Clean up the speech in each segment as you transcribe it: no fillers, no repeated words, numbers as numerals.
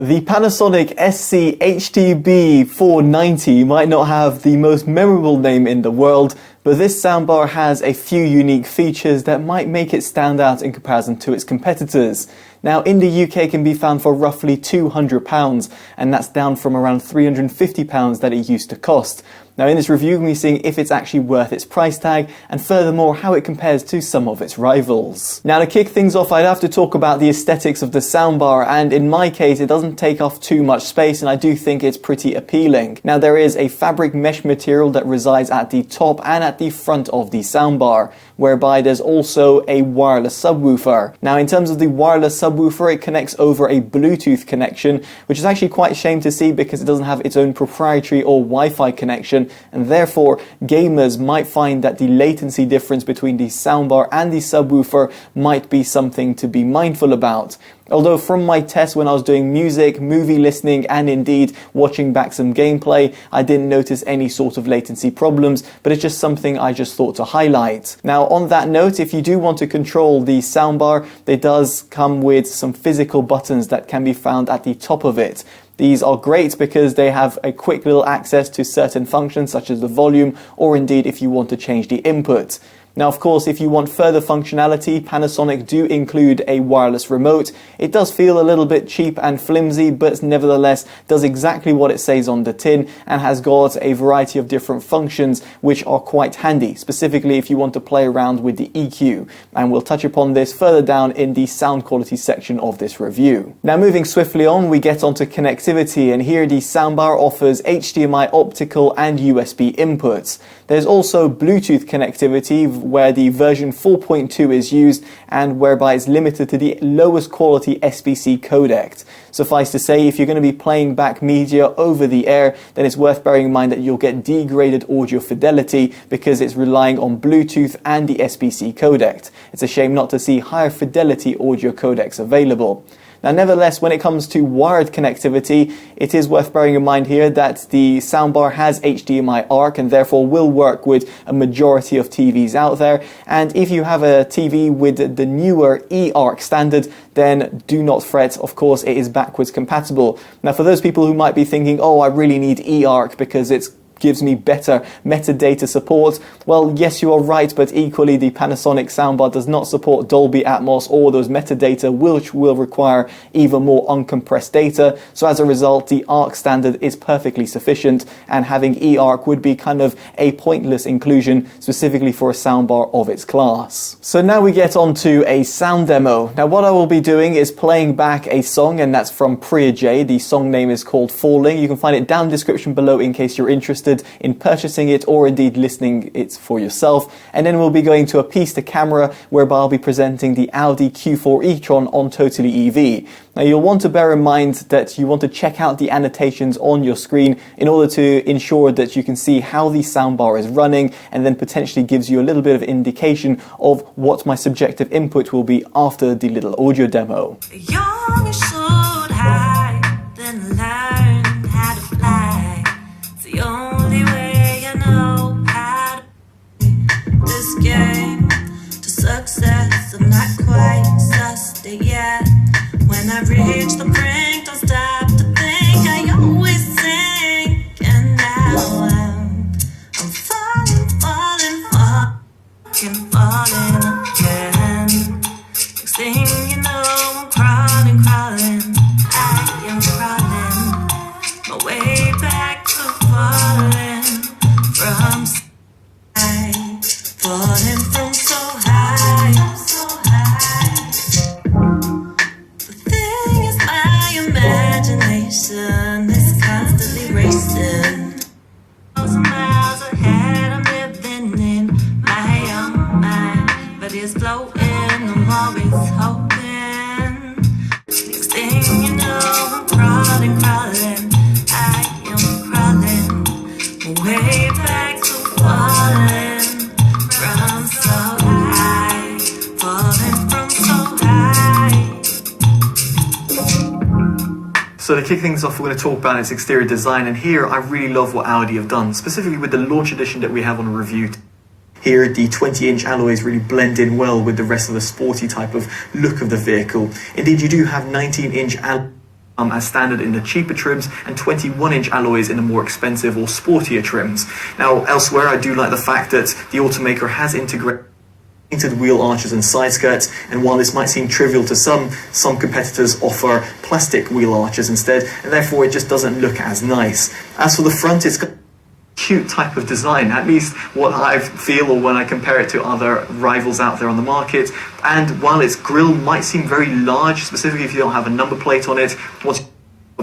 The Panasonic SC-HTB490 might not have the most memorable name in the world, but this soundbar has a few unique features that might make it stand out in comparison to its competitors. Now, in the UK, it can be found for roughly £200, and that's down from around £350 that it used to cost. Now, in this review, we'll be seeing if it's actually worth its price tag, and furthermore, how it compares to some of its rivals. Now, to kick things off, I'd have to talk about the aesthetics of the soundbar, and in my case, it doesn't take off too much space, and I do think it's pretty appealing. Now, there is a fabric mesh material that resides at the top and at the front of the soundbar, whereby there's also a wireless subwoofer. Now, in terms of the wireless subwoofer, it connects over a Bluetooth connection, which is actually quite a shame to see because it doesn't have its own proprietary or Wi-Fi connection, and therefore gamers might find that the latency difference between the soundbar and the subwoofer might be something to be mindful about. Although from my test when I was doing music, movie listening, and indeed watching back some gameplay, I didn't notice any sort of latency problems, but it's just something I just thought to highlight. Now, on that note, if you do want to control the soundbar, it does come with some physical buttons that can be found at the top of it. These are great because they have a quick little access to certain functions such as the volume, or indeed if you want to change the input. Now, of course, if you want further functionality, Panasonic do include a wireless remote. It does feel a little bit cheap and flimsy, but nevertheless does exactly what it says on the tin and has got a variety of different functions which are quite handy, specifically if you want to play around with the EQ. And we'll touch upon this further down in the sound quality section of this review. Now, moving swiftly on, we get onto connectivity, and here the soundbar offers HDMI optical and USB inputs. There's also Bluetooth connectivity, where the version 4.2 is used and whereby it's limited to the lowest quality SBC codec. Suffice to say, if you're going to be playing back media over the air, then it's worth bearing in mind that you'll get degraded audio fidelity because it's relying on Bluetooth and the SBC codec. It's a shame not to see higher fidelity audio codecs available. Now, nevertheless, when it comes to wired connectivity, it is worth bearing in mind here that the soundbar has HDMI ARC and therefore will work with a majority of TVs out there. And if you have a TV with the newer eARC standard, then do not fret. Of course, it is backwards compatible. Now, for those people who might be thinking, oh, I really need eARC because it's gives me better metadata support. Well, yes, you are right, but equally the Panasonic soundbar does not support Dolby Atmos or those metadata, which will require even more uncompressed data. So as a result, the ARC standard is perfectly sufficient, and having eARC would be kind of a pointless inclusion, specifically for a soundbar of its class. So now we get on to a sound demo. Now, what I will be doing is playing back a song, and that's from Priya J. The song name is called Falling. You can find it down in the description below in case you're interested in purchasing it or indeed listening it for yourself. And then we'll be going to a piece to camera whereby I'll be presenting the Audi Q4 e-tron on Totally EV. Now, you'll want to bear in mind that you want to check out the annotations on your screen in order to ensure that you can see how the soundbar is running, and then potentially gives you a little bit of indication of what my subjective input will be after the little audio demo. Young and soared high, then learn how to fly. It's the only way I know how to play this game to success. I'm not quite sussed it yet. When I reach the brink, don't stop to think. I always think, and now I'm falling, falling again. Next thing you know, I'm crawling. I am crawling my way back to falling from high, falling from so high. The thing is, my imagination is constantly racing. Miles ahead, I'm living in my own mind, but it's floating. I'm always hoping. Next thing you know, I'm crawling. I am crawling my way back to falling from so high, falling from so high. So to kick things off, we're going to talk about its exterior design, and here I really love what Audi have done, specifically with the launch edition that we have on review. Here, the 20-inch alloys really blend in well with the rest of the sporty type of look of the vehicle. Indeed, you do have 19-inch alloys as standard in the cheaper trims, and 21-inch alloys in the more expensive or sportier trims. Now, elsewhere, I do like the fact that the automaker has integrated painted wheel arches and side skirts, and while this might seem trivial to some competitors offer plastic wheel arches instead, and therefore it just doesn't look as nice. As for the front, it's got a cute type of design, at least what I feel, or when I compare it to other rivals out there on the market. And while its grille might seem very large, specifically if you don't have a number plate on it, once you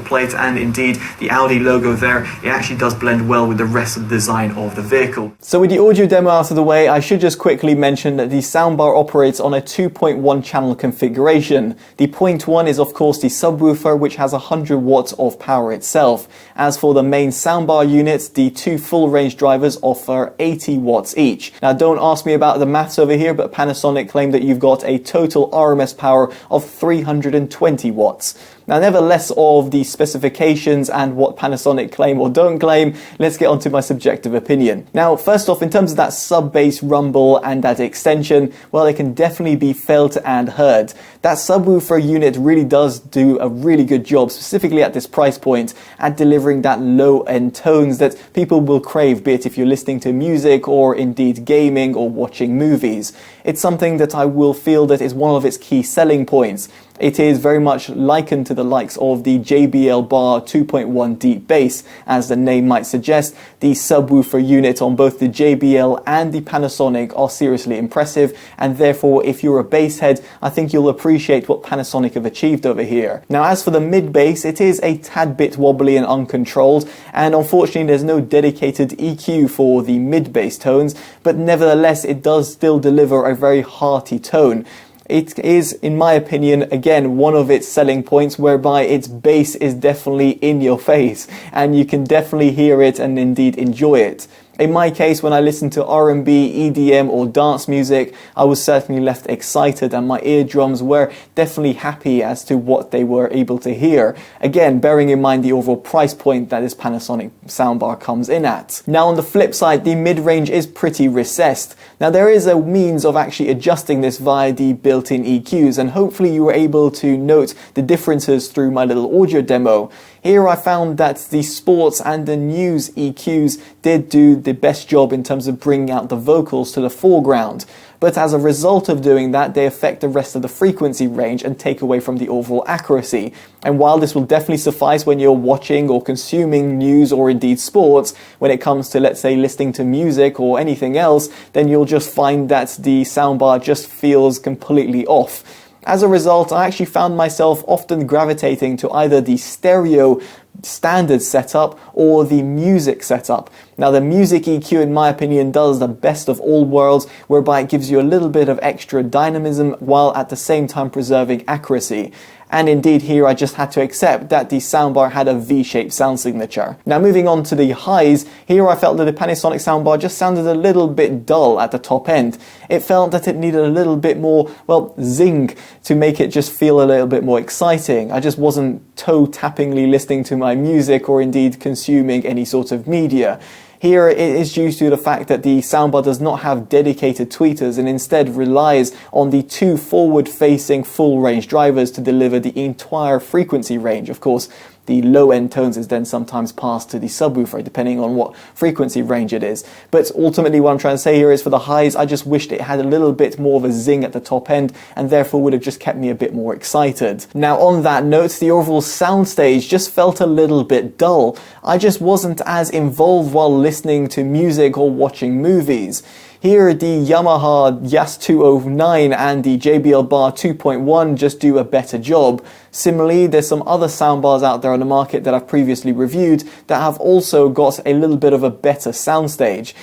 plate and indeed the Audi logo there, it actually does blend well with the rest of the design of the vehicle. So with the audio demo out of the way, I should just quickly mention that the soundbar operates on a 2.1 channel configuration. The point 1 is of course the subwoofer, which has 100 watts of power itself. As for the main soundbar units, the two full range drivers offer 80 watts each. Now don't ask me about the maths over here, but Panasonic claim that you've got a total RMS power of 320 watts. Now, nevertheless of the specifications and what Panasonic claim or don't claim, let's get on to my subjective opinion. Now, first off, in terms of that sub-bass rumble and that extension, well, it can definitely be felt and heard. That subwoofer unit really does do a really good job, specifically at this price point, at delivering that low-end tones that people will crave, be it if you're listening to music or indeed gaming or watching movies. It's something that I will feel that is one of its key selling points. It is very much likened to the likes of the JBL Bar 2.1 deep bass, as the name might suggest. The subwoofer unit on both the JBL and the Panasonic are seriously impressive, and therefore if you're a bass head, I think you'll appreciate what Panasonic have achieved over here. Now, as for the mid bass, it is a tad bit wobbly and uncontrolled, and unfortunately there's no dedicated EQ for the mid bass tones, but nevertheless it does still deliver a very hearty tone. It is, in my opinion, again, one of its selling points, whereby its bass is definitely in your face and you can definitely hear it and indeed enjoy it. In my case, when I listen to R&B, EDM or dance music, I was certainly left excited and my eardrums were definitely happy as to what they were able to hear. Again, bearing in mind the overall price point that this Panasonic soundbar comes in at. Now on the flip side, the mid-range is pretty recessed. Now there is a means of actually adjusting this via the built-in EQs, and hopefully you were able to note the differences through my little audio demo. Here I found that the sports and the news EQs did do the best job in terms of bringing out the vocals to the foreground. But as a result of doing that, they affect the rest of the frequency range and take away from the overall accuracy. And while this will definitely suffice when you're watching or consuming news or indeed sports, when it comes to, let's say, listening to music or anything else, then you'll just find that the soundbar just feels completely off. As a result, I actually found myself often gravitating to either the stereo standard setup or the music setup. Now the music EQ, in my opinion, does the best of all worlds, whereby it gives you a little bit of extra dynamism while at the same time preserving accuracy. And indeed here I just had to accept that the soundbar had a V-shaped sound signature. Now moving on to the highs, here I felt that the Panasonic soundbar just sounded a little bit dull at the top end. It felt that it needed a little bit more, well, zing to make it just feel a little bit more exciting. I just wasn't toe-tappingly listening to my music or indeed consuming any sort of media. Here it is due to the fact that the soundbar does not have dedicated tweeters and instead relies on the two forward-facing full-range drivers to deliver the entire frequency range. Of course, the low-end tones is then sometimes passed to the subwoofer, depending on what frequency range it is. But ultimately what I'm trying to say here is for the highs, I just wished it had a little bit more of a zing at the top end, and therefore would have just kept me a bit more excited. Now on that note, the overall soundstage just felt a little bit dull. I just wasn't as involved while listening to music or watching movies. Here the Yamaha YAS-209 and the JBL Bar 2.1 just do a better job. Similarly, there's some other soundbars out there on the market that I've previously reviewed that have also got a little bit of a better soundstage.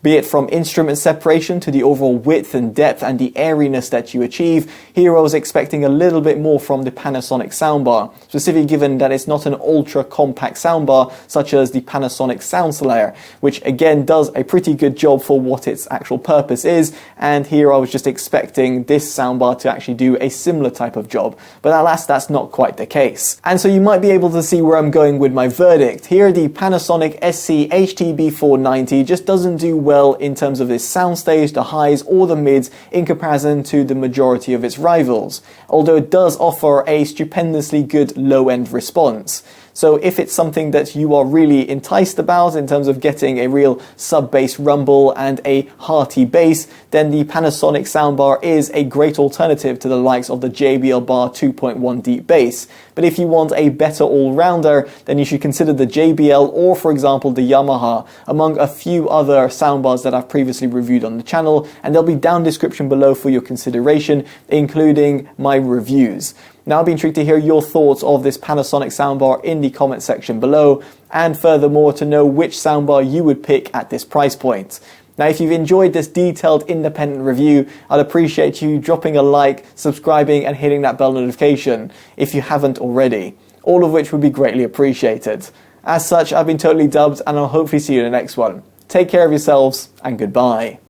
Be it from instrument separation to the overall width and depth and the airiness that you achieve, here I was expecting a little bit more from the Panasonic soundbar, specifically given that it's not an ultra compact soundbar such as the Panasonic SoundSlayer, which again does a pretty good job for what its actual purpose is, and here I was just expecting this soundbar to actually do a similar type of job, but alas, that's not quite the case. And so you might be able to see where I'm going with my verdict. Here the Panasonic SC-HTB490 just doesn't do well well in terms of its soundstage, the highs or the mids in comparison to the majority of its rivals, although it does offer a stupendously good low-end response. So if it's something that you are really enticed about in terms of getting a real sub-bass rumble and a hearty bass, then the Panasonic soundbar is a great alternative to the likes of the JBL Bar 2.1 deep bass. But if you want a better all-rounder, then you should consider the JBL or, for example, the Yamaha, among a few other soundbars that I've previously reviewed on the channel, and they'll be down in the description below for your consideration, including my reviews. Now I'd be intrigued to hear your thoughts of this Panasonic soundbar in the comment section below, and furthermore to know which soundbar you would pick at this price point. Now if you've enjoyed this detailed independent review, I'd appreciate you dropping a like, subscribing and hitting that bell notification if you haven't already, all of which would be greatly appreciated. As such, I've been Totally Dubbed and I'll hopefully see you in the next one. Take care of yourselves and goodbye.